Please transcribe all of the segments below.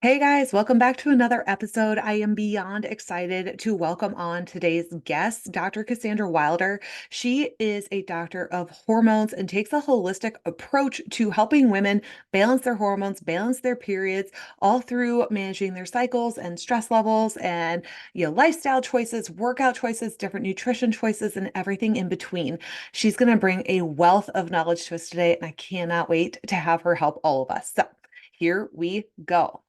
Hey guys, welcome back to another episode. I am beyond excited to welcome on today's guest, Dr. Cassandra Wilder. She is a doctor of hormones and takes a holistic approach to helping women balance their hormones, balance their periods, all through managing their cycles and stress levels and lifestyle choices, workout choices, different nutrition choices, and everything in between. She's going to bring a wealth of knowledge to us today, and I cannot wait to have her help all of us. So here we go.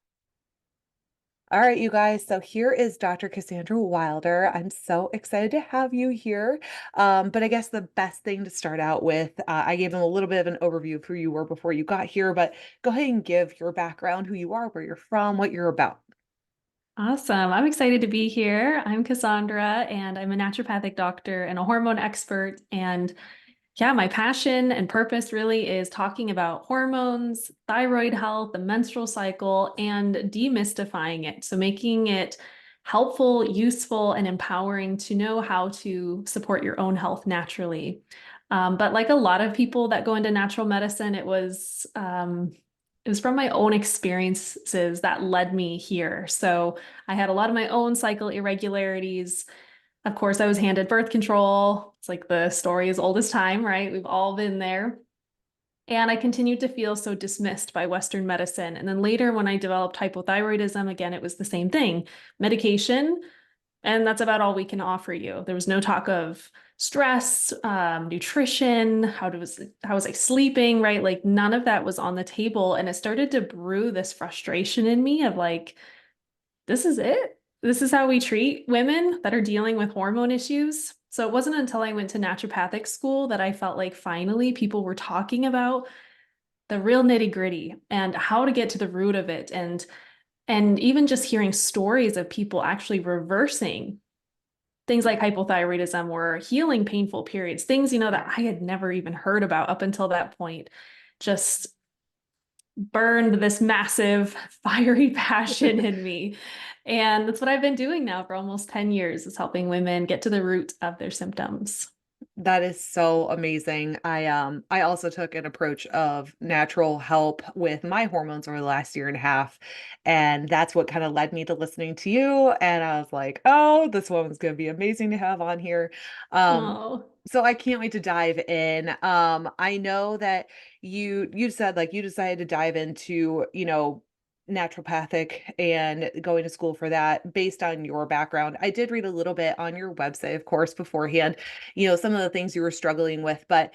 All right, you guys. So here is Dr. Cassandra Wilder. I'm so excited to have you here. But I guess the best thing to start out with, I gave them a little bit of an overview of who you were before you got here, but go ahead and give your background, who you are, where you're from, what you're about. Awesome. I'm excited to be here. I'm Cassandra, and I'm a naturopathic doctor and a hormone expert. And yeah, my passion and purpose really is talking about hormones, thyroid health, the menstrual cycle, and demystifying it. So making it helpful, useful, and empowering to know how to support your own health naturally. But like a lot of people that go into natural medicine, it was from my own experiences that led me here. So I had a lot of my own cycle irregularities. Of course, I was handed birth control. It's like the story is old as time, right? We've all been there. And I continued to feel so dismissed by Western medicine. And then later, when I developed hypothyroidism, again, it was the same thing medication, and that's about all we can offer you. There was no talk of stress, nutrition, how was I sleeping, right? Like none of that was on the table. And it started to brew this frustration in me of like, this is it. This is how we treat women that are dealing with hormone issues. So it wasn't until I went to naturopathic school that I felt like finally people were talking about the real nitty gritty and how to get to the root of it. And even just hearing stories of people actually reversing things like hypothyroidism or healing painful periods, things, that I had never even heard about up until that point, just burned this massive fiery passion in me. And that's what I've been doing now for almost 10 years is helping women get to the root of their symptoms. That is so amazing. I also took an approach of natural help with my hormones over the last year and a half. And that's what kind of led me to listening to you. And I was like, oh, this woman's gonna be amazing to have on here. Um, Oh. so I can't wait to dive in. I know that you said like you decided to dive into, naturopathic and going to school for that based on your background. I did read a little bit on your website, of course, beforehand, some of the things you were struggling with, but,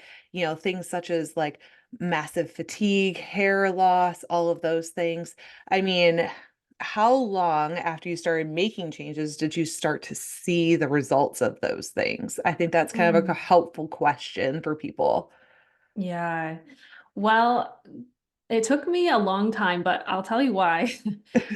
things such as like massive fatigue, hair loss, all of those things. I mean, how long after you started making changes did you start to see the results of those things? I think that's kind of a Mm. helpful question for people. Yeah. Well, it took me a long time, but I'll tell you why.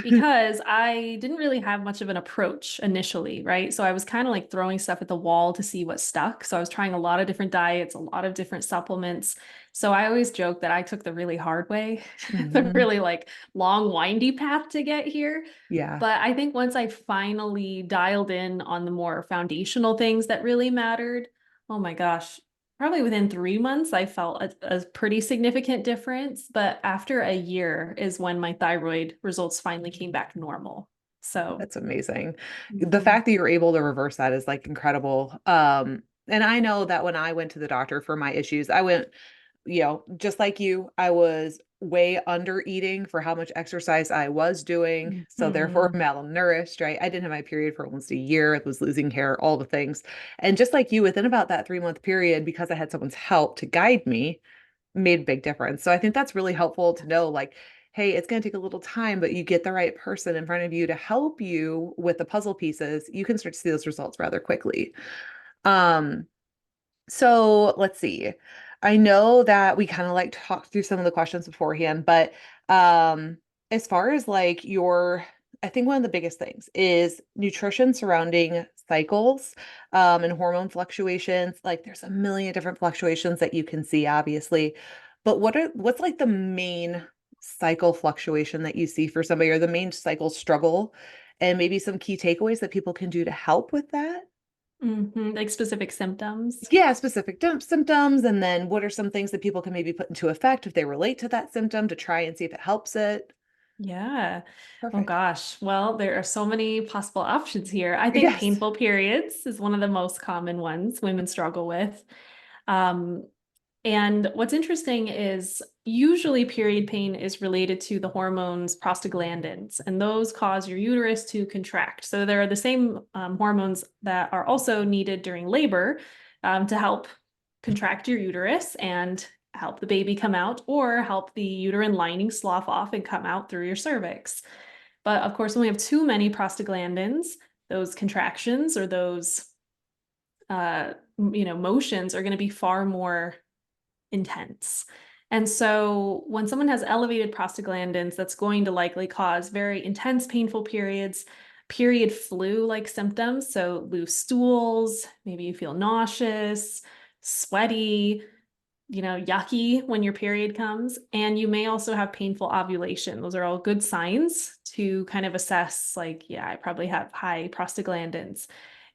Because I didn't really have much of an approach initially, right? So I was kind of like throwing stuff at the wall to see what stuck. So I was trying a lot of different diets, a lot of different supplements. So I always joke that I took the really hard way, the Mhm. really like long, windy path to get here. Yeah, But I think once I finally dialed in on the more foundational things that really mattered, oh my gosh, probably within 3 months, I felt a pretty significant difference. But after a year is when my thyroid results finally came back normal. So, that's amazing. The mhm. fact that you're able to reverse that is like incredible. And I know that when I went to the doctor for my issues, I went just like you, I was way under eating for how much exercise I was doing. So therefore Mhm. malnourished, right? I didn't have my period for almost a year. I was losing hair, all the things. And just like you, within about that 3 month period, because I had someone's help to guide me, made a big difference. So I think that's really helpful to know, like, hey, it's going to take a little time, but you get the right person in front of you to help you with the puzzle pieces, you can start to see those results rather quickly. Um, so let's see. I know that we kind of like talked through some of the questions beforehand, but um, as far as like I think one of the biggest things is nutrition surrounding cycles, and hormone fluctuations. Like there's a million different fluctuations that you can see, obviously, but what's like the main cycle fluctuation that you see for somebody or the main cycle struggle, and maybe some key takeaways that people can do to help with that? Like specific symptoms. Yeah, specific symptoms. And then what are some things that people can maybe put into effect if they relate to that symptom to try and see if it helps it? Yeah. Oh Perfect. gosh. Well, there are so many possible options here. I think Yes. painful periods is one of the most common ones women struggle with. Um, and what's interesting is usually period pain is related to the hormones prostaglandins, and those cause your uterus to contract. So there are the same hormones that are also needed during labor to help contract your uterus and help the baby come out or help the uterine lining slough off and come out through your cervix. But of course, when we have too many prostaglandins, those contractions or those motions are going to be far more intense. And so when someone has elevated prostaglandins, that's going to likely cause very intense, painful periods, period flu-like symptoms. So loose stools, maybe you feel nauseous, sweaty, yucky when your period comes. And you may also have painful ovulation. Those are all good signs to kind of assess, like, yeah, I probably have high prostaglandins.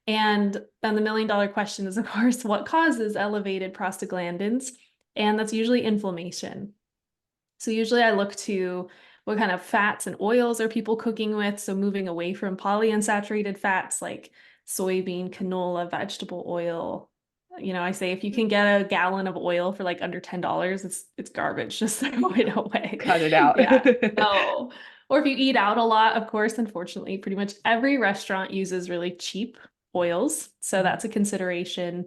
And then the million-dollar question is, of course, what causes elevated prostaglandins? And that's usually inflammation. So usually I look to what kind of fats and oils are people cooking with. So moving away from polyunsaturated fats like soybean, canola, vegetable oil. I say if you can get a gallon of oil for like under $10, it's garbage. Just throw it away. Cut it out. Yeah. No. Or if you eat out a lot, of course, unfortunately, pretty much every restaurant uses really cheap oils. So that's a consideration.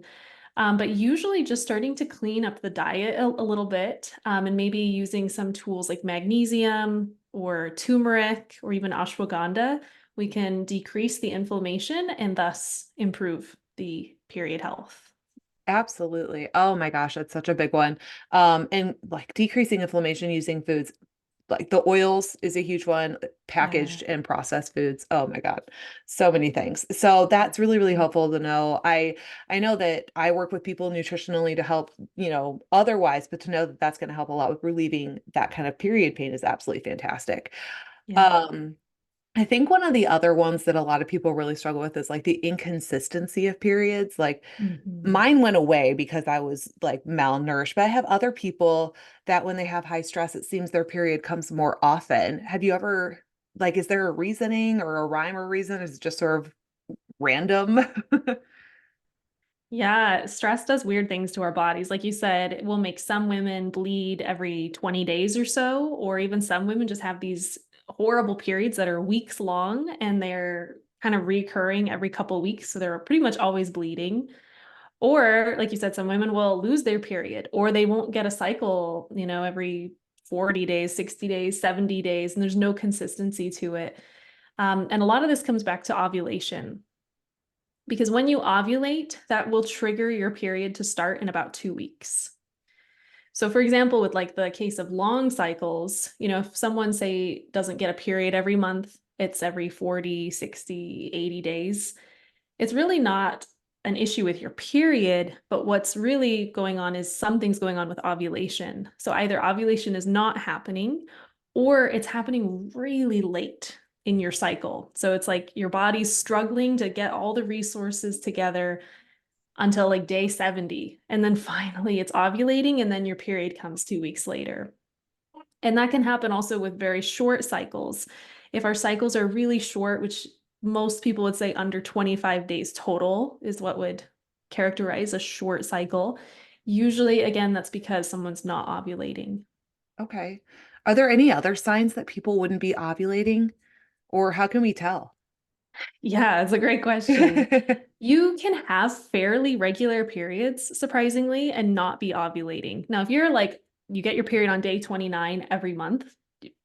But usually just starting to clean up the diet a little bit, and maybe using some tools like magnesium or turmeric or even ashwagandha, we can decrease the inflammation and thus improve the period health. Absolutely. Oh my gosh, that's such a big one. And like decreasing inflammation using foods, like the oils is a huge one, Yeah. packaged and processed foods. Oh my God, so many things. So that's really, really helpful to know. I know that I work with people nutritionally to help, otherwise, but to know that that's going to help a lot with relieving that kind of period pain is absolutely fantastic. Yeah. Um, I think one of the other ones that a lot of people really struggle with is like the inconsistency of periods. Like Mhm. mine went away because I was like malnourished, but I have other people that when they have high stress, it seems their period comes more often. Have you ever, like, is there a reasoning or a rhyme or reason? Is it just sort of random? Yeah, stress does weird things to our bodies. Like you said, it will make some women bleed every 20 days or so, or even some women just have these horrible periods that are weeks long and they're kind of recurring every couple of weeks. So they're pretty much always bleeding. Or, like you said, some women will lose their period or they won't get a cycle, every 40 days, 60 days, 70 days, and there's no consistency to it. And a lot of this comes back to ovulation because when you ovulate, that will trigger your period to start in about 2 weeks. So, for example, with like the case of long cycles, if someone, say, doesn't get a period every month, it's every 40, 60, 80 days. It's really not an issue with your period, but what's really going on is something's going on with ovulation. So either ovulation is not happening or it's happening really late in your cycle. So it's like your body's struggling to get all the resources together until like day 70. And then finally it's ovulating, and then your period comes 2 weeks later. And that can happen also with very short cycles. If our cycles are really short, which most people would say under 25 days total is what would characterize a short cycle. Usually, again, that's because someone's not ovulating. Okay. Are there any other signs that people wouldn't be ovulating, or how can we tell? Yeah, it's a great question. You can have fairly regular periods, surprisingly, and not be ovulating. Now, if you're like, you get your period on day 29 every month,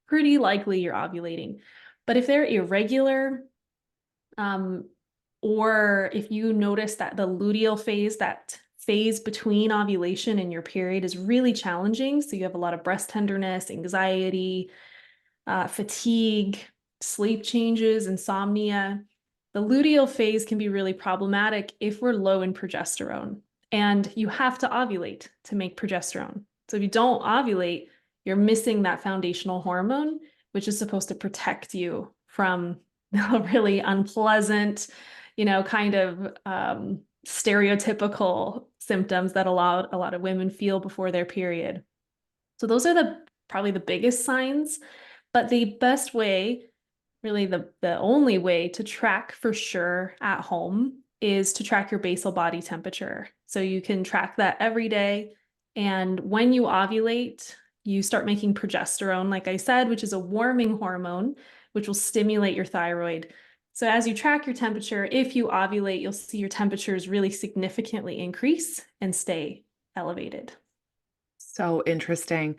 pretty likely you're ovulating. But if they're irregular, um, or if you notice that the luteal phase, that phase between ovulation and your period is really challenging, so you have a lot of breast tenderness, anxiety, fatigue, sleep changes, insomnia. The luteal phase can be really problematic if we're low in progesterone. And you have to ovulate to make progesterone. So if you don't ovulate, you're missing that foundational hormone, which is supposed to protect you from really unpleasant, kind of stereotypical symptoms that a lot of women feel before their period. So those are probably the biggest signs. But the best way, really the only way to track for sure at home is to track your basal body temperature. So you can track that every day. And when you ovulate, you start making progesterone, like I said, which is a warming hormone, which will stimulate your thyroid. So as you track your temperature, if you ovulate, you'll see your temperatures really significantly increase and stay elevated. So interesting.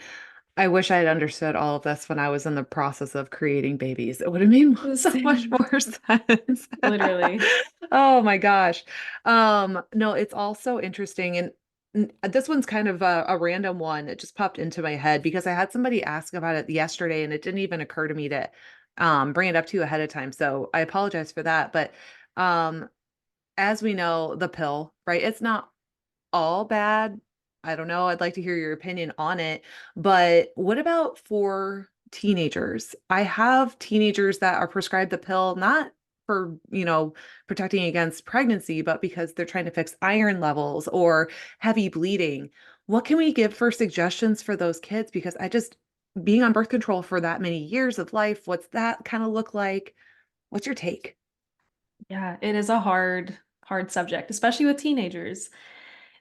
I wish I had understood all of this when I was in the process of creating babies. It would have made so much Same. more sense. Literally. Oh my gosh. No, it's also interesting. And this one's kind of a random one. It just popped into my head because I had somebody ask about it yesterday and it didn't even occur to me to bring it up to you ahead of time. So I apologize for that. But um, as we know, the pill, right? It's not all bad. I don't know. I'd like to hear your opinion on it. But what about for teenagers? I have teenagers that are prescribed the pill, not for, protecting against pregnancy, but because they're trying to fix iron levels or heavy bleeding. What can we give for suggestions for those kids? Because being on birth control for that many years of life, what's that kind of look like? What's your take? Yeah, it is a hard subject, especially with teenagers.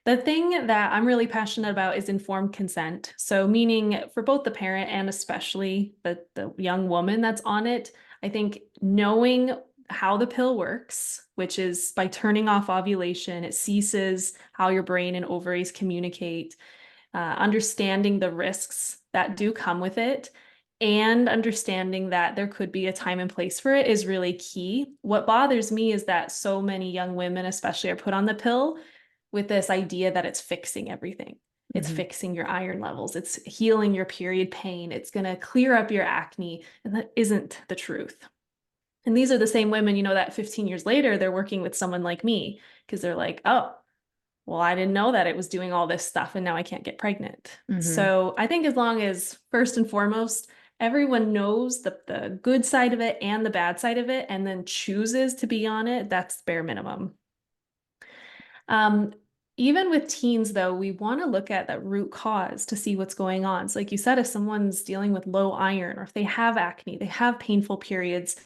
The thing that I'm really passionate about is informed consent. So, meaning for both the parent and especially the young woman that's on it, I think knowing how the pill works, which is by turning off ovulation, it ceases how your brain and ovaries communicate, understanding the risks that do come with it, and understanding that there could be a time and place for it is really key. What bothers me is that so many young women, especially, are put on the pill with this idea that it's fixing everything. It's Mhm. fixing your iron levels. It's healing your period pain. It's going to clear up your acne. And that isn't the truth. And these are the same women, that 15 years later, they're working with someone like me because they're like, oh, well, I didn't know that it was doing all this stuff and now I can't get pregnant. Mhm. So I think as long as, first and foremost, everyone knows the good side of it and the bad side of it and then chooses to be on it, that's bare minimum. Um, Even with teens, though, we want to look at that root cause to see what's going on. So, like you said, if someone's dealing with low iron or if they have acne, they have painful periods,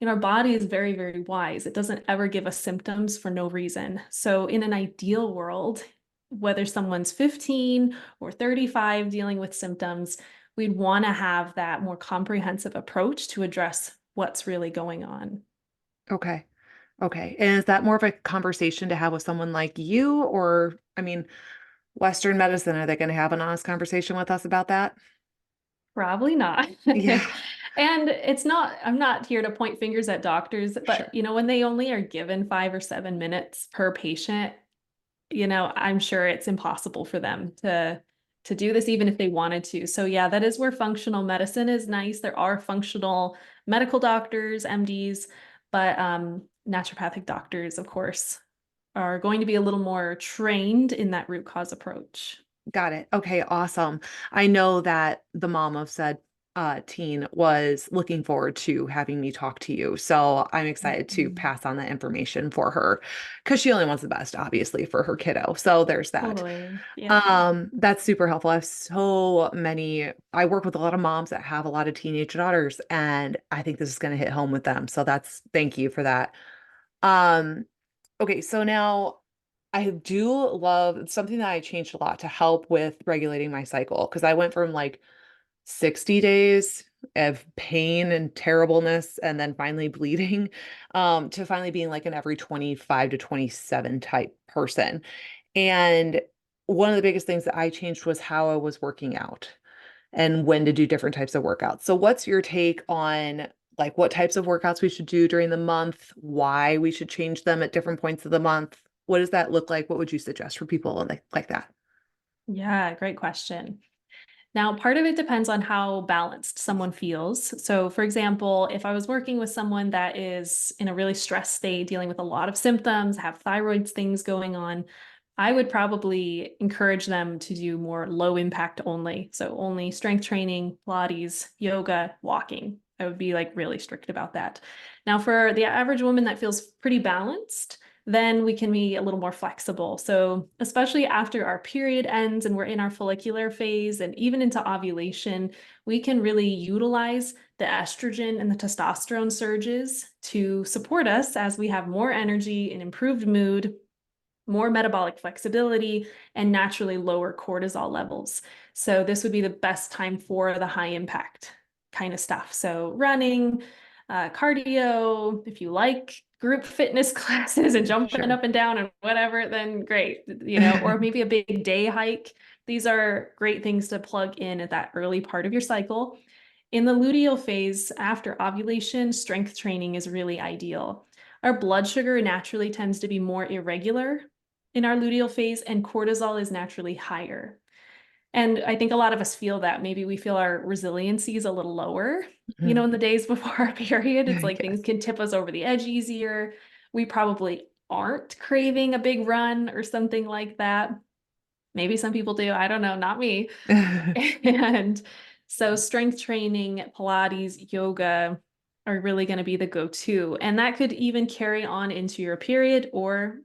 our body is very, very wise. It doesn't ever give us symptoms for no reason. So, in an ideal world, whether someone's 15 or 35 dealing with symptoms, we'd want to have that more comprehensive approach to address what's really going on. Okay. Okay. And is that more of a conversation to have with someone like you? Or, I mean, Western medicine, are they going to have an honest conversation with us about that? Probably not. Yeah, And I'm not here to point fingers at doctors, but sure. when they only are given 5 or 7 minutes per patient, I'm sure it's impossible for them to do this even if they wanted to. So yeah, that is where functional medicine is nice. There are functional medical doctors, MDs, but naturopathic doctors, of course, are going to be a little more trained in that root cause approach. Got it. Okay, awesome. I know that the mom of said teen was looking forward to having me talk to you. So I'm excited to Mhm. pass on that information for her because she only wants the best, obviously, for her kiddo. So there's that. Totally. Yeah. That's super helpful. I have I work with a lot of moms that have a lot of teenage daughters, and I think this is going to hit home with them. So thank you for that. Um, okay, so now I do love something that I changed a lot to help with regulating my cycle because I went from like 60 days of pain and terribleness and then finally bleeding to finally being like an every 25 to 27 type person. And one of the biggest things that I changed was how I was working out and when to do different types of workouts. So what's your take on like what types of workouts we should do during the month, why we should change them at different points of the month? What does that look like? What would you suggest for people like that? Yeah, great question. Now, part of it depends on how balanced someone feels. So, for example, if I was working with someone that is in a really stressed state, dealing with a lot of symptoms, have thyroid things going on, I would probably encourage them to do more low impact only. So, only strength training, Pilates, yoga, walking. I would be like really strict about that. Now, for the average woman that feels pretty balanced, then we can be a little more flexible. So, especially after our period ends and we're in our follicular phase and even into ovulation, we can really utilize the estrogen and the testosterone surges to support us as we have more energy and improved mood, more metabolic flexibility, and naturally lower cortisol levels. So this would be the best time for the high impact kind of stuff. So running, cardio, if you like group fitness classes and jumping Sure. up and down and whatever, then great, you know, or maybe a big day hike. These are great things to plug in at that early part of your cycle. In the luteal phase after ovulation, strength training is really ideal. Our blood sugar naturally tends to be more irregular in our luteal phase, and cortisol is naturally higher. And I think a lot of us feel that. Maybe we feel our resiliency is a little lower, you know, Mhm. in the days before our period. It's like things Yes. can tip us over the edge easier. We probably aren't craving a big run or something like that. Maybe some people do. I don't know, not me. And so strength training, Pilates, yoga are really going to be the go-to. And that could even carry on into your period, or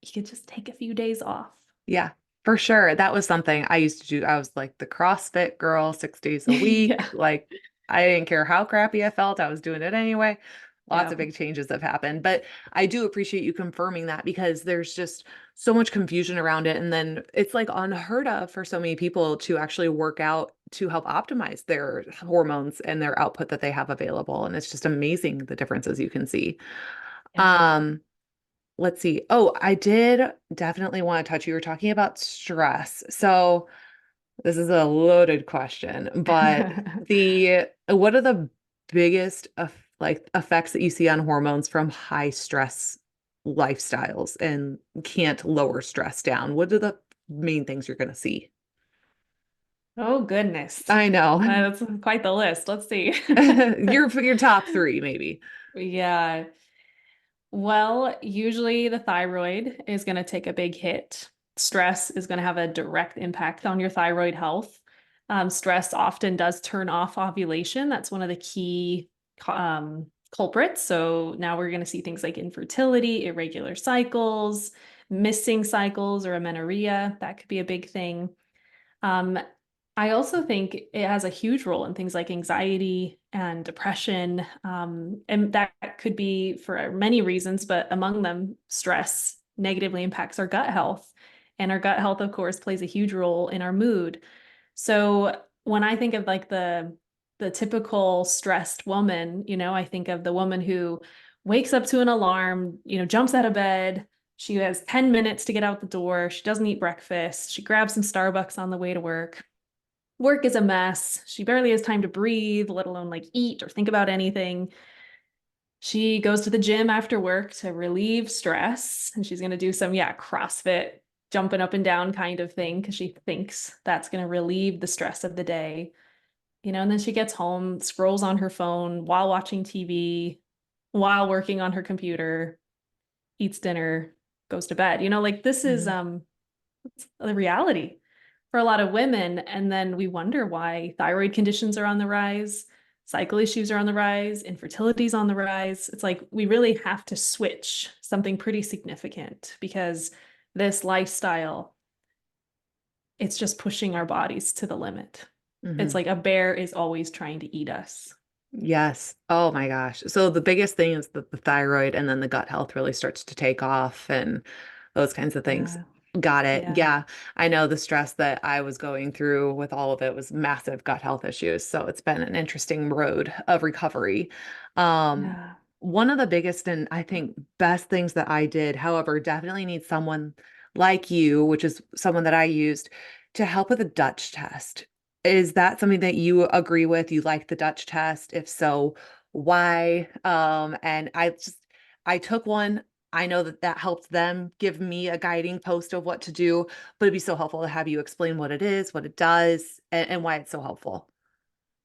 you could just take a few days off. Yeah, for sure. That was something I used to do. I was like the CrossFit girl, 6 days a week. Yeah. Like I didn't care how crappy I felt. I was doing it anyway. Lots Yeah. of big changes have happened, but I do appreciate you confirming that because there's just so much confusion around it. And then it's like unheard of for so many people to actually work out to help optimize their hormones and their output that they have available. And it's just amazing the differences you can see. Yeah. Um, Let's see. Oh, I did definitely want to touch. You were talking about stress. So this is a loaded question, but the what are the biggest like effects that you see on hormones from high stress lifestyles and can't lower stress down? What are the main things you're going to see? Oh, goodness. I know. That's quite the list. Let's see. Your top three, maybe. Yeah. Well, usually the thyroid is going to take a big hit. Stress is going to have a direct impact on your thyroid health. Stress often does turn off ovulation. That's one of the key culprits. So now we're going to see things like infertility, irregular cycles, missing cycles, or amenorrhea. That could be a big thing. Um, I also think it has a huge role in things like anxiety and depression. And that could be for many reasons, but among them, stress negatively impacts our gut health. And our gut health, of course, plays a huge role in our mood. So when I think of like the typical stressed woman, you know, I think of the woman who wakes up to an alarm, you know, jumps out of bed. She has 10 minutes to get out the door. She doesn't eat breakfast. She grabs some Starbucks on the way to work. Work is a mess. She barely has time to breathe, let alone like eat or think about anything. She goes to the gym after work to relieve stress, and she's going to do some, yeah, CrossFit, jumping up and down kind of thing because she thinks that's going to relieve the stress of the day. You know, and then she gets home, scrolls on her phone while watching TV, while working on her computer, eats dinner, goes to bed. You know, like this is Mhm. the reality for a lot of women. And then we wonder why thyroid conditions are on the rise, cycle issues are on the rise, infertility is on the rise. It's like we really have to switch something pretty significant because this lifestyle, it's just pushing our bodies to the limit. It's Mhm. like a bear is always trying to eat us. Yes. Oh my gosh. So the biggest thing is that the thyroid and then the gut health really starts to take off and those kinds of things. Yeah. Got it. Yeah. Yeah. I know the stress that I was going through with all of it was massive gut health issues. So it's been an interesting road of recovery. Um, Yeah. One of the biggest and I think best things that I did, however, definitely need someone like you, which is someone that I used to help with a Dutch test. Is that something that you agree with? You like the Dutch test? If so, why? And I took one. I know that that helped them give me a guiding post of what to do, but it'd be so helpful to have you explain what it is, what it does, and why it's so helpful.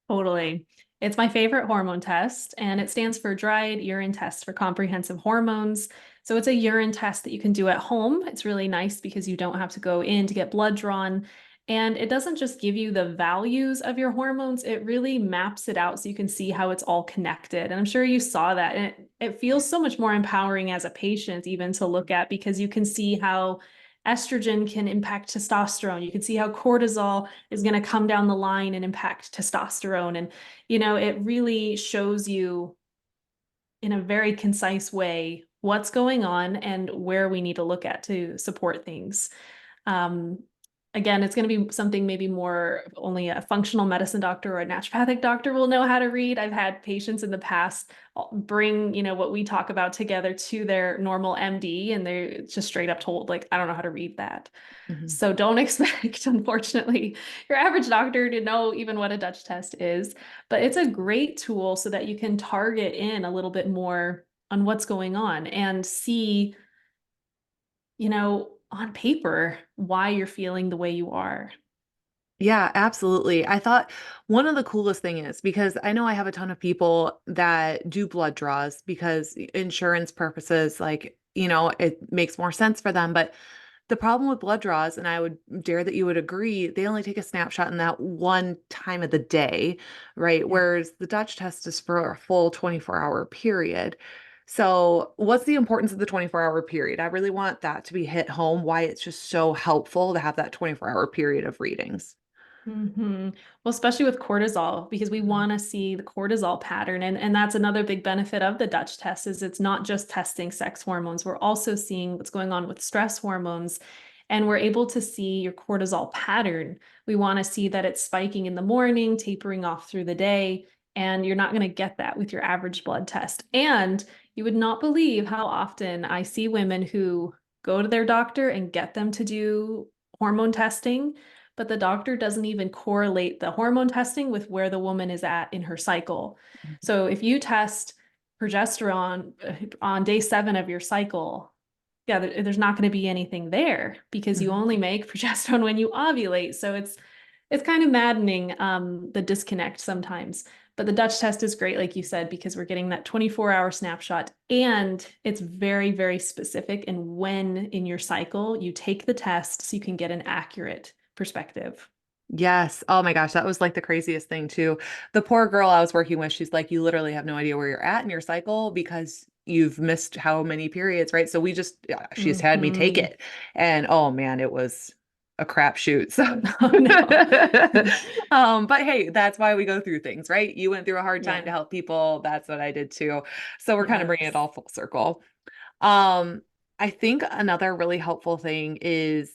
Totally. It's my favorite hormone test, and it stands for Dried Urine Test for Comprehensive Hormones. So it's a urine test that you can do at home. It's really nice because you don't have to go in to get blood drawn. And it doesn't just give you the values of your hormones, it really maps it out so you can see how it's all connected. And I'm sure you saw that. And it feels so much more empowering as a patient, even to look at, because you can see how estrogen can impact testosterone. You can see how cortisol is going to come down the line and impact testosterone. And, it really shows you in a very concise way what's going on and where we need to look at to support things. Um, Again, it's going to be something maybe more only a functional medicine doctor or a naturopathic doctor will know how to read. I've had patients in the past bring, what we talk about together to their normal MD, and they're just straight up told, like, I don't know how to read that. Mhm. So don't expect, unfortunately, your average doctor to know even what a Dutch test is, but it's a great tool so that you can target in a little bit more on what's going on and see, on paper why you're feeling the way you are. Yeah, absolutely. I thought one of the coolest thing is because I know I have a ton of people that do blood draws because insurance purposes, like, it makes more sense for them. But the problem with blood draws, and I would dare that you would agree, they only take a snapshot in that one time of the day, right? Yeah. Whereas the Dutch test is for a full 24-hour period. So, what's the importance of the 24-hour period? I really want that to be hit home, why it's just so helpful to have that 24-hour period of readings. Well, especially with cortisol, because we Mhm. want to see the cortisol pattern. And that's another big benefit of the Dutch test is it's not just testing sex hormones. We're also seeing what's going on with stress hormones. And we're able to see your cortisol pattern. We want to see that it's spiking in the morning, tapering off through the day. And you're not going to get that with your average blood test. And you would not believe how often I see women who go to their doctor and get them to do hormone testing, but the doctor doesn't even correlate the hormone testing with where the woman is at in her cycle. So if you test progesterone on day 7 of your cycle, yeah, there's not going to be anything there because you Mhm. only make progesterone when you ovulate. So it's kind of maddening, the disconnect sometimes. But the Dutch test is great, like you said, because we're getting that 24-hour snapshot and it's very, very specific. And when in your cycle you take the test so you can get an accurate perspective. Yes. Oh my gosh, that was like the craziest thing too. The poor girl I was working with, she's like, you literally have no idea where you're at in your cycle because you've missed how many periods, right? So yeah, she just had me take Mhm. it. And oh man, it was a crapshoot. So Oh no. but hey, that's why we go through things, right? You went through a hard time Yeah. to help people. That's what I did too. So we're kind of bringing it Yes. all full circle. Um, I think another really helpful thing is,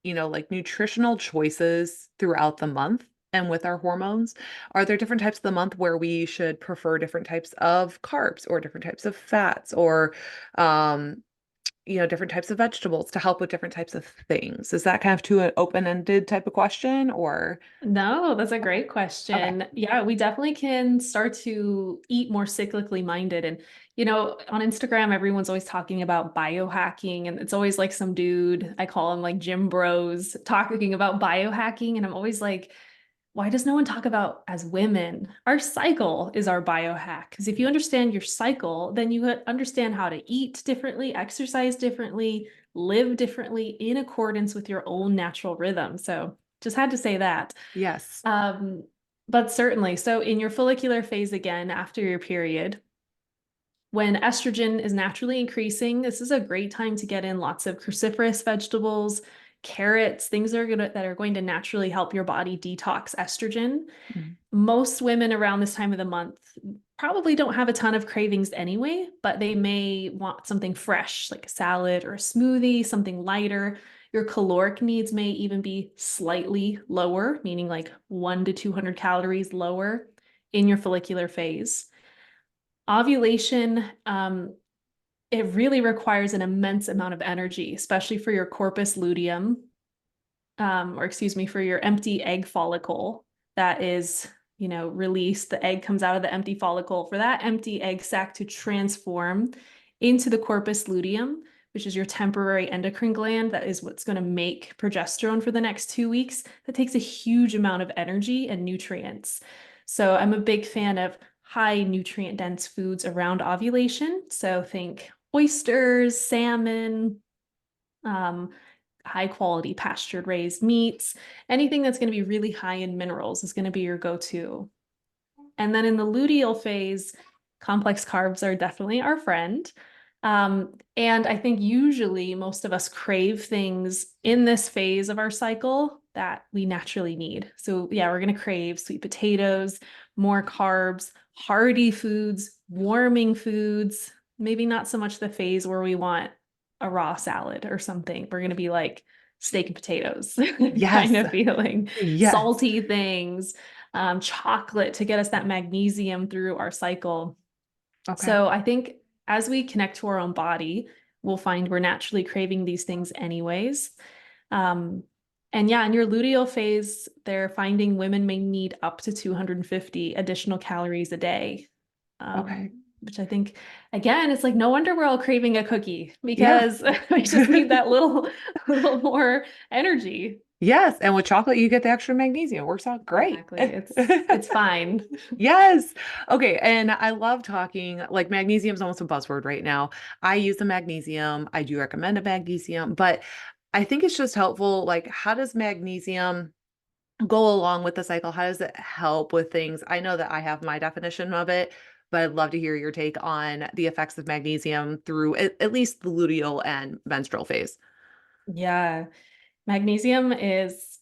like nutritional choices throughout the month and with our hormones. Are there different types of the month where we should prefer different types of carbs or different types of fats or, um, different types of vegetables to help with different types of things? Is that kind of too an open-ended type of question or? No, that's a Okay. great Okay. question. Yeah, we definitely can start to eat more cyclically minded. And, on Instagram, everyone's always talking about biohacking, and it's always like some dude, I call him like gym bros, talking about biohacking. And I'm always like, why does no one talk about as women? Our cycle is our biohack. Because if you understand your cycle, then you understand how to eat differently, exercise differently, live differently in accordance with your own natural rhythm. So just had to say that. Yes. Um, but certainly, so in your follicular phase again, after your period, when estrogen is naturally increasing, this is a great time to get in lots of cruciferous vegetables, carrots, things that are going to naturally help your body detox estrogen. Mhm. Most women around this time of the month probably don't have a ton of cravings anyway, but they may want something fresh, like a salad or a smoothie, something lighter. Your caloric needs may even be slightly lower, meaning like 1 to 200 calories lower in your follicular phase. Ovulation, it really requires an immense amount of energy, especially for your corpus luteum, or excuse me, for your empty egg follicle that is, released. The egg comes out of the empty follicle for that empty egg sac to transform into the corpus luteum, which is your temporary endocrine gland. That is what's going to make progesterone for the next 2 weeks. That takes a huge amount of energy and nutrients. So I'm a big fan of high nutrient dense foods around ovulation. So think oysters, salmon, um, high quality pastured raised meats, anything that's going to be really high in minerals is going to be your go-to. And then in the luteal phase, complex carbs are definitely our friend. And I think usually most of us crave things in this phase of our cycle that we naturally need. So, yeah, we're going to crave sweet potatoes, more carbs, hearty foods, warming foods, maybe not so much the phase where we want a raw salad or something. We're going to be like steak and potatoes kind Yes. of feeling, Yes. salty things, chocolate to get us that magnesium through our cycle. Okay. So I think as we connect to our own body, we'll find we're naturally craving these things anyways. Um, and yeah, in your luteal phase, they're finding women may need up to 250 additional calories a day. Okay. Which I think, again, it's like no wonder we're all craving a cookie Yeah. because we just need that little more energy. Yes. And with chocolate, you get the extra magnesium. It works out great. Exactly. It's fine. Yes. Okay. And I love talking, like magnesium is almost a buzzword right now. I use the magnesium. I do recommend a magnesium, but I think it's just helpful. Like, how does magnesium go along with the cycle? How does it help with things? I know that I have my definition of it, but I'd love to hear your take on the effects of magnesium through at least the luteal and menstrual phase. Yeah. Magnesium is,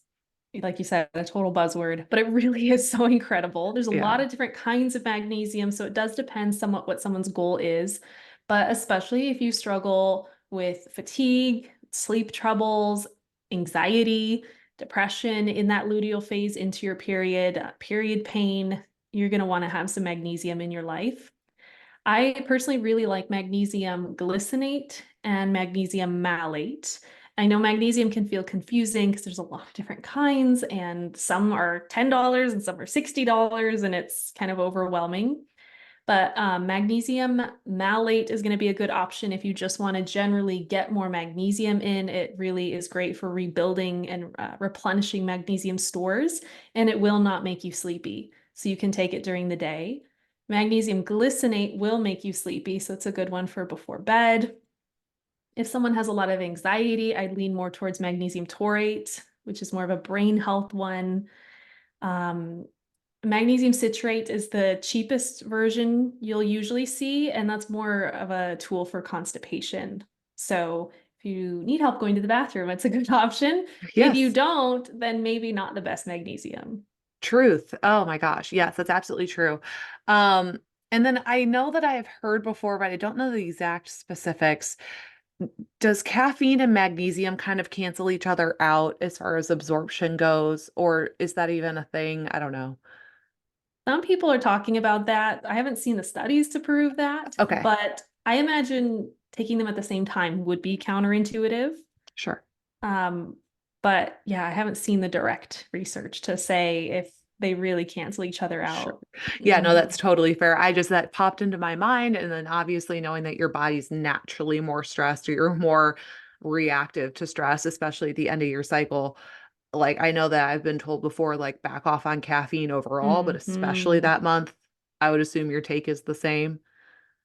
like you said, a total buzzword, but it really is so incredible. There's a lot Yeah. of different kinds of magnesium, so it does depend somewhat what someone's goal is. But especially if you struggle with fatigue, sleep troubles, anxiety, depression in that luteal phase into your period, period pain, you're going to want to have some magnesium in your life. I personally really like magnesium glycinate and magnesium malate. I know magnesium can feel confusing because there's a lot of different kinds, and some are $10 and some are $60, and it's kind of overwhelming. But magnesium malate is going to be a good option if you just want to generally get more magnesium in. It really is great for rebuilding and replenishing magnesium stores, and it will not make you sleepy. So you can take it during the day. Magnesium glycinate will make you sleepy, so it's a good one for before bed. If someone has a lot of anxiety, I'd lean more towards magnesium taurate, which is more of a brain health one. Um, Magnesium citrate is the cheapest version you'll usually see, and that's more of a tool for constipation. So if you need help going to the bathroom, it's a good option. If you Yes. don't, then maybe not the best magnesium. Truth. Oh my gosh. Yes, that's absolutely true. Um, and then I know that I have heard before, but I don't know the exact specifics. Does caffeine and magnesium kind of cancel each other out as far as absorption goes, or is that even a thing? I don't know. Some people are talking about that. I haven't seen the studies to prove that, Okay, but I imagine taking them at the same time would be counterintuitive. sure. Um, but yeah, I haven't seen the direct research to say if they really cancel each other Sure. out. Yeah, no, Mhm. that's totally fair. I just that popped into my mind. And then obviously knowing that your body's naturally more stressed or you're more reactive to stress, especially at the end of your cycle. Like I know that I've been told before, like back off on caffeine overall, but especially Mhm. that month, I would assume your take is the same.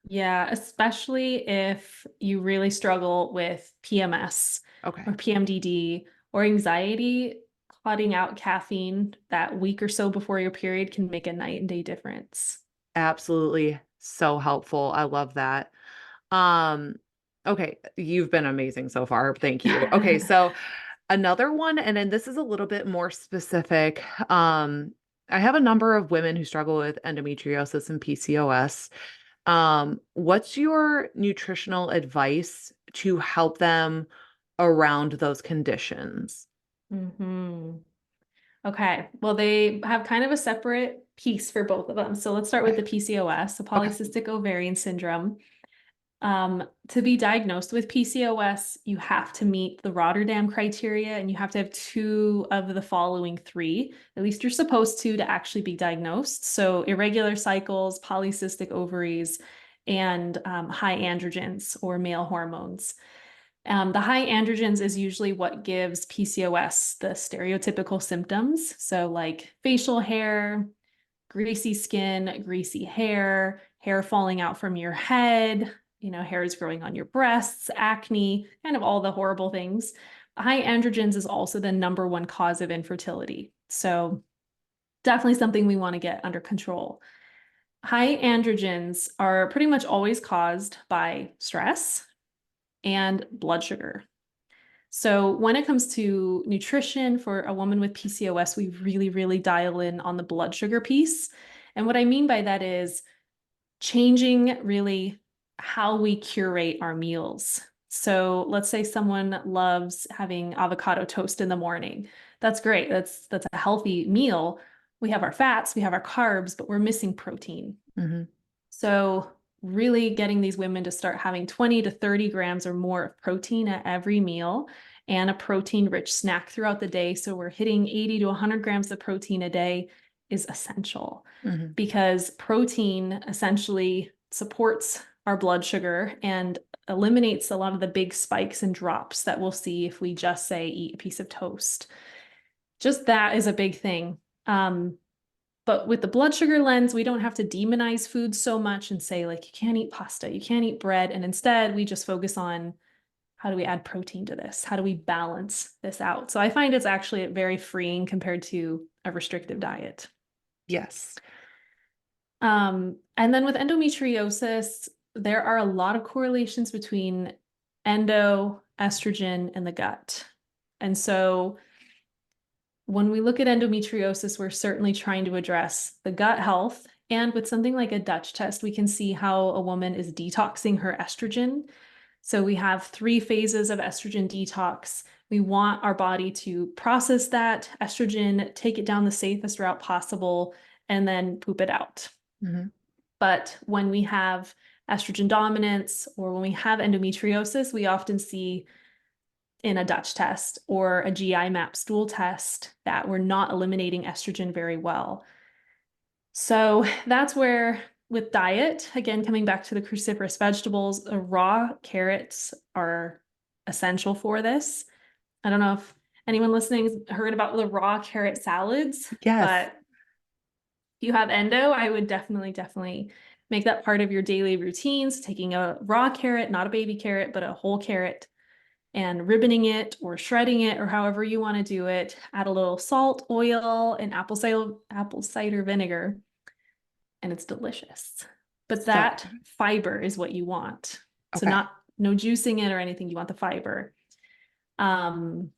Yeah, especially if you really struggle with PMS Okay. or PMDD or anxiety, cutting out caffeine that week or so before your period can make a night and day difference. Absolutely. So helpful. I love that. Um, okay, you've been amazing so far. Thank you. Okay, so another one, and then this is a little bit more specific. I have a number of women who struggle with endometriosis and PCOS. What's your nutritional advice to help them around those conditions? hmm Okay, well, they have kind of a separate piece for both of them. So let's start with Okay. the PCOS, the Okay. polycystic ovarian syndrome. To be diagnosed with PCOS, you have to meet the Rotterdam criteria and you have to have two of the following three. At least you're supposed to actually be diagnosed. So irregular cycles, polycystic ovaries, and high androgens or male hormones. The high androgens is usually what gives PCOS the stereotypical symptoms. So, like facial hair, greasy skin, greasy hair, hair falling out from your head, hair is growing on your breasts, acne, kind of all the horrible things. High androgens is also the number one cause of infertility. So, definitely something we want to get under control. high androgens are pretty much always caused by stress and blood sugar. So when it comes to nutrition for a woman with PCOS, we really, really dial in on the blood sugar piece. And what I mean by that is changing really how we curate our meals. So let's say someone loves having avocado toast in the morning. That's great. That's a healthy meal. We have our fats, we have our carbs, but we're missing protein. Hmm. So really getting these women to start having 20 to 30 grams or more of protein at every meal and a protein rich snack throughout the day. So we're hitting 80 to 100 grams of protein a day is essential Hmm. because protein essentially supports our blood sugar and eliminates a lot of the big spikes and drops that we'll see if we just say eat a piece of toast. Just that is a big thing. But with the blood sugar lens, we don't have to demonize food so much and say, like, you can't eat pasta, you can't eat bread. And instead, we just focus on how do we add protein to this? How do we balance this out? So I find it's actually very freeing compared to a restrictive diet. Yes. And then with endometriosis, there are a lot of correlations between endo, estrogen, and the gut. And so when we look at endometriosis, we're certainly trying to address the gut health. And with something like a Dutch test, we can see how a woman is detoxing her estrogen. So we have 3 phases of estrogen detox. We want our body to process that estrogen, take it down the safest route possible, and then poop it out. Hmm. But when we have estrogen dominance or when we have endometriosis, we often see in a Dutch test or a GI map stool test that we're not eliminating estrogen very well. So that's where with diet, again, coming back to the cruciferous vegetables, raw carrots are essential for this. I don't know if anyone listening has heard about the raw carrot salads, Yes. but if you have endo, I would definitely make that part of your daily routines, taking a raw carrot, not a baby carrot, but a whole carrot, and ribboning it or shredding it or however you want to do it. Add a little salt, oil, and apple cider vinegar, and it's delicious. But So that fiber is what you want. So okay. not no juicing it or anything. You want the fiber. Um,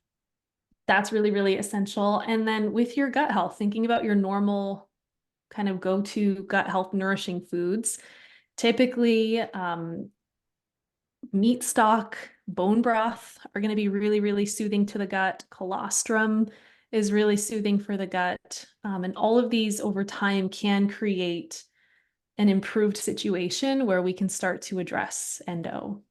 that's really, really essential. And then with your gut health, thinking about your normal kind of go-to gut health nourishing foods, typically meat stock, bone broth are going to be really, really soothing to the gut. Colostrum is really soothing for the gut. And all of these over time can create an improved situation where we can start to address endo.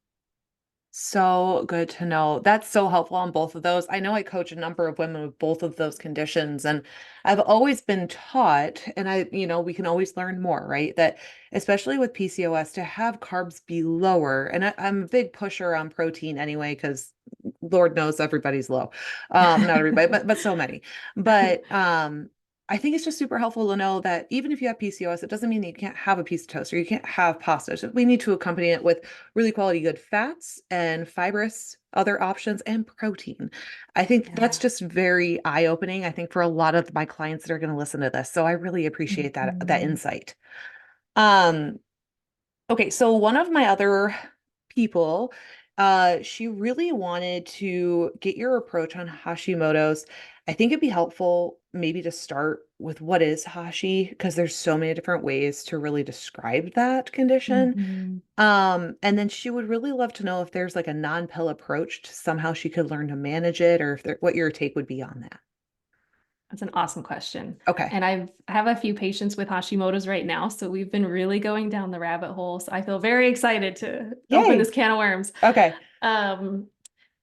So good to know. That's so helpful on both of those. I know I coach a number of women with both of those conditions, and I've always been taught, and we can always learn more, right? That especially with PCOS, to have carbs be lower, and I'm a big pusher on protein anyway, because Lord knows everybody's low. Not everybody, but so many. But I think it's just super helpful to know that even if you have PCOS, it doesn't mean that you can't have a piece of toast or you can't have pasta. So we need to accompany it with really quality good fats and fibrous other options and protein. I think that's Yeah. just very eye-opening, I think, for a lot of my clients that are going to listen to this. So I really appreciate that Mhm. insight. Um, okay, so one of my other people, she really wanted to get your approach on Hashimoto's. I think it'd be helpful maybe to start with what is Hashi, because there's so many different ways to really describe that condition. Mhm. And then she would really love to know if there's like a non-pill approach to somehow she could learn to manage it, or if what your take would be on that. That's an awesome question. Okay. And I have a few patients with Hashimoto's right now, so we've been really going down the rabbit hole. So I feel very excited to open this Yay. can of worms. Okay. Um,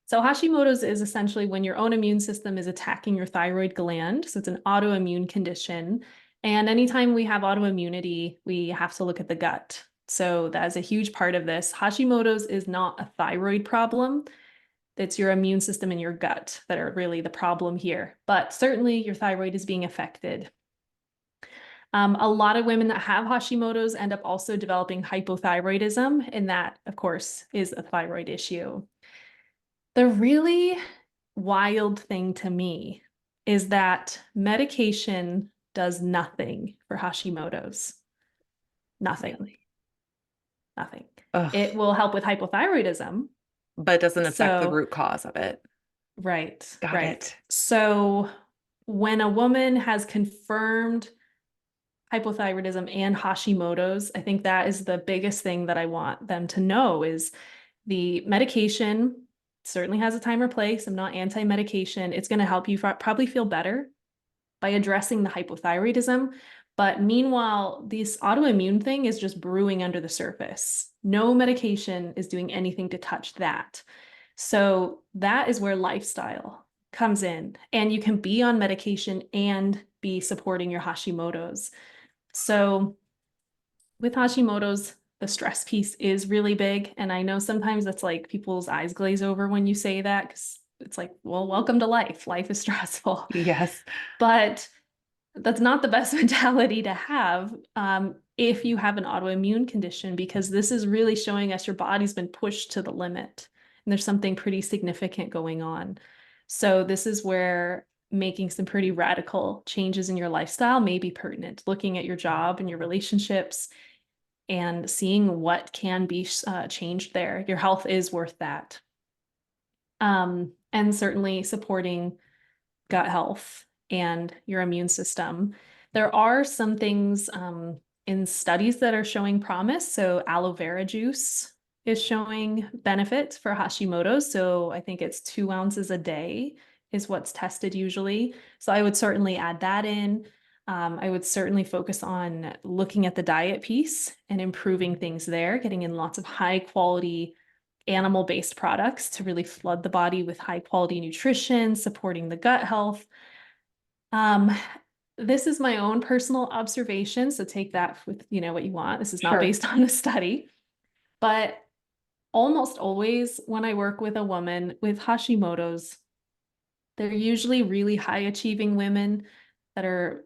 so Hashimoto's is essentially when your own immune system is attacking your thyroid gland. So it's an autoimmune condition. And anytime we have autoimmunity, we have to look at the gut. So that is a huge part of this. Hashimoto's is not a thyroid problem. It's your immune system and your gut that are really the problem here. But certainly your thyroid is being affected. A lot of women that have Hashimoto's end up also developing hypothyroidism, and that, of course, is a thyroid issue. The really wild thing to me is that medication does nothing for Hashimoto's. Nothing, Really? nothing. It Ugh. will help with hypothyroidism. But it doesn't affect the So, root cause of it. right, Got right. it. So when a woman has confirmed hypothyroidism and Hashimoto's, I think that is the biggest thing that I want them to know is the medication certainly has a time or place. I'm not anti-medication. It's going to help you probably feel better by addressing the hypothyroidism. But meanwhile, this autoimmune thing is just brewing under the surface. No medication is doing anything to touch that. So that is where lifestyle comes in. And you can be on medication and be supporting your Hashimoto's. So with Hashimoto's, the stress piece is really big. And I know sometimes that's like people's eyes glaze over when you say that because it's like, well, welcome to life. Life is stressful. Yes. But that's not the best mentality to have if you have an autoimmune condition, because this is really showing us your body's been pushed to the limit and there's something pretty significant going on. So this is where making some pretty radical changes in your lifestyle may be pertinent, looking at your job and your relationships and seeing what can be changed there. Your health is worth that. And certainly supporting gut health and your immune system. There are some things in studies that are showing promise. So aloe vera juice is showing benefits for Hashimoto's. So I think it's 2 ounces a day is what's tested usually. So I would certainly add that in. I would certainly focus on looking at the diet piece and improving things there, getting in lots of high quality animal-based products to really flood the body with high quality nutrition, supporting the gut health. Um, this is my own personal observation, so take that with what you want. This is not Sure. based on a study, but almost always when I work with a woman with Hashimoto's, they're usually really high achieving women that are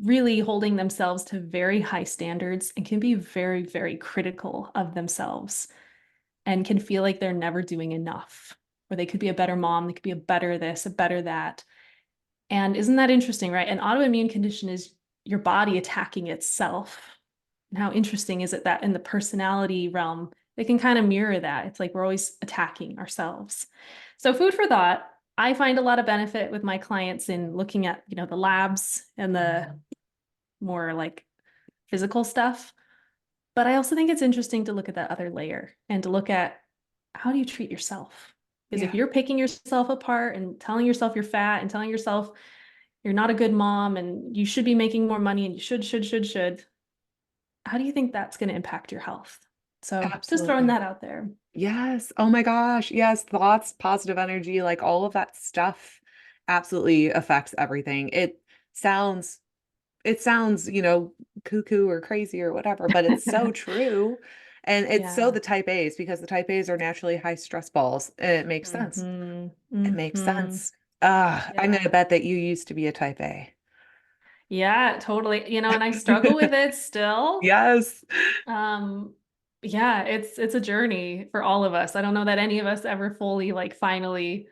really holding themselves to very high standards and can be very, very critical of themselves and can feel like they're never doing enough, or they could be a better mom, they could be a better this, a better that. And isn't that interesting, right? An autoimmune condition is your body attacking itself. And how interesting is it that in the personality realm, they can kind of mirror that. It's like we're always attacking ourselves. So food for thought. I find a lot of benefit with my clients in looking at, the labs and the more like physical stuff. But I also think it's interesting to look at that other layer and to look at how do you treat yourself? Because if Yeah. you're picking yourself apart and telling yourself you're fat and telling yourself you're not a good mom and you should be making more money and you should, how do you think that's going to impact your health? So just throwing Absolutely. that out there. Yes. Oh my gosh. Yes. Thoughts, positive energy, like all of that stuff absolutely affects everything. Sounds, it sounds, cuckoo or crazy or whatever, but it's so true. And it's so Yeah. the type A's because the type A's are naturally high stress balls. And it makes sense. Mm-hmm. It makes Mm-hmm. sense. I'm Yeah. gonna bet that you used to be a type A. Yeah, totally. And I struggle with it still. Yes. Um, yeah, it's a journey for all of us. I don't know that any of us ever fully like finally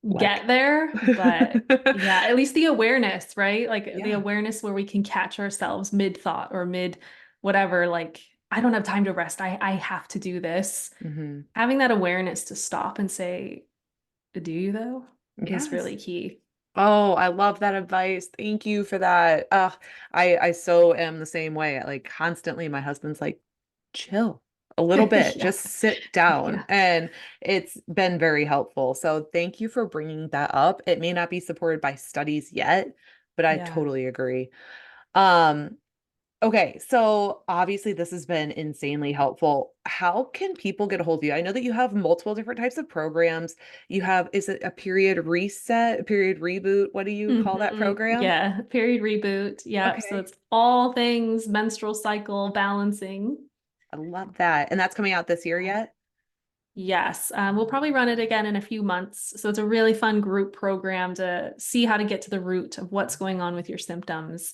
Like, get there, but yeah, at least the awareness, right? Like the yeah. awareness where we can catch ourselves mid thought or mid whatever, like I don't have time to rest. I have to do this. Hmm. Having that awareness to stop and say, do you though? Is Yes. really key. Oh, I love that advice. Thank you for that. I so am the same way. Like constantly my husband's like, chill a little bit, Yeah. just sit down. Yeah. And it's been very helpful. So thank you for bringing that up. It may not be supported by studies yet, but I Yeah. totally agree. Um, Okay, so obviously this has been insanely helpful. How can people get a hold of you? I know that you have multiple different types of programs. You have, is it a period reset, a period reboot? What do you call that program? Yeah. Period reboot. Yeah. So Okay, it's all things menstrual cycle balancing. I love that. And that's coming out this year yet? Yes, we'll probably run it again in a few months. So it's a really fun group program to see how to get to the root of what's going on with your symptoms.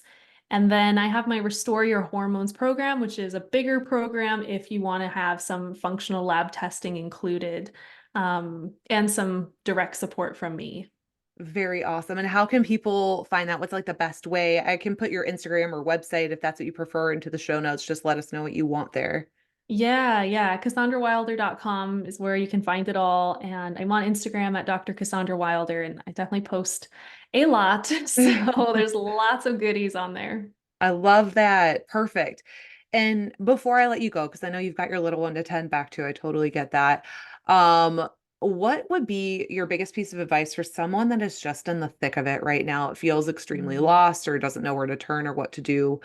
And then I have my Restore Your Hormones program, which is a bigger program if you want to have some functional lab testing included, and some direct support from me. Very awesome. And how can people find that? What's like the best way? I can put your Instagram or website if that's what you prefer into the show notes. Just let us know what you want there. Yeah. CassandraWilder.com is where you can find it all. And I'm on Instagram at Dr. Cassandra Wilder, and I definitely post a lot. So there's lots of goodies on there. I love that. Perfect. And before I let you go, because I know you've got your little one to tend back to, I totally get that. Um, what would be your biggest piece of advice for someone that is just in the thick of it right now? It feels extremely Mm. lost or doesn't know where to turn or what to do.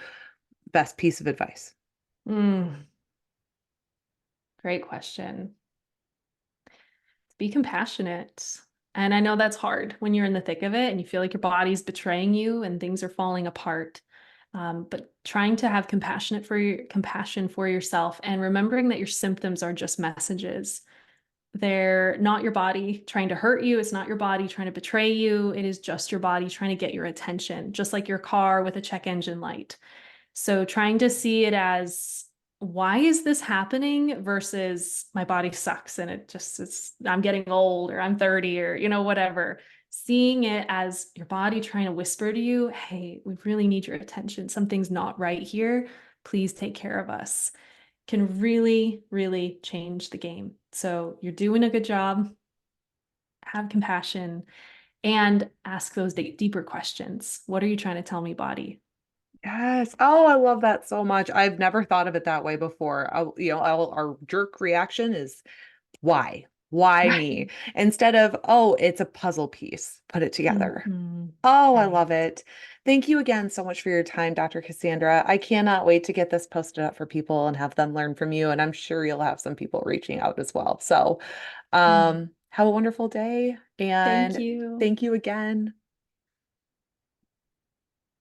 Best piece of advice. Mm, great question. Be compassionate. And I know that's hard when you're in the thick of it and you feel like your body's betraying you and things are falling apart. But trying to have compassion for yourself and remembering that your symptoms are just messages. They're not your body trying to hurt you. It's not your body trying to betray you. It is just your body trying to get your attention, just like your car with a check engine light. So trying to see it as, why is this happening versus my body sucks and I'm getting old or I'm 30 or, whatever. Seeing it as your body trying to whisper to you, hey, we really need your attention. Something's not right here. Please take care of us, can really, really change the game. So you're doing a good job. Have compassion and ask those deeper questions. What are you trying to tell me, body? Yes. Oh, I love that so much. I've never thought of it that way before. Our jerk reaction is why? Why me? Right. Instead of, oh, it's a puzzle piece. Put it together. Mhm. Oh, I Right. love it. Thank you again so much for your time, Dr. Cassandra. I cannot wait to get this posted up for people and have them learn from you. And I'm sure you'll have some people reaching out as well. So, Mm. have a wonderful day Thank and you. thank you again.